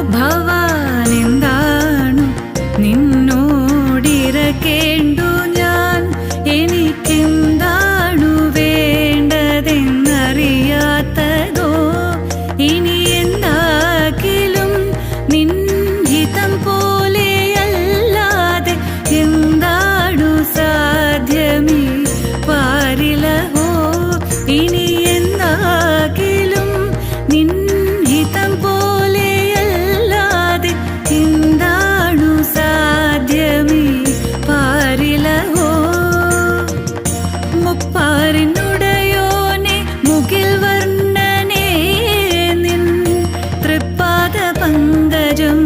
ഭവാൻ എന്താണു നിന്നോടിരക്കേണ്ടു ഞാൻ എനിക്കെന്താണു വേണ്ടതെന്നറിയാത്തതോ ഇനി എന്താകിലും നിൻഹിതം പോലെയല്ലാതെ എന്താണു സാധ്യമീ പാരിലഹോ ഇനി എന്താകിലും നിൻഹിതം പോലെയല്ലാതെ എന്താണു സാധ്യമീ പാരിലഹോ മുപ്പാരിനുടയോനെ മുകിൽ വർണ്ണനേ നിൻ തൃപ്പാദ പങ്കജം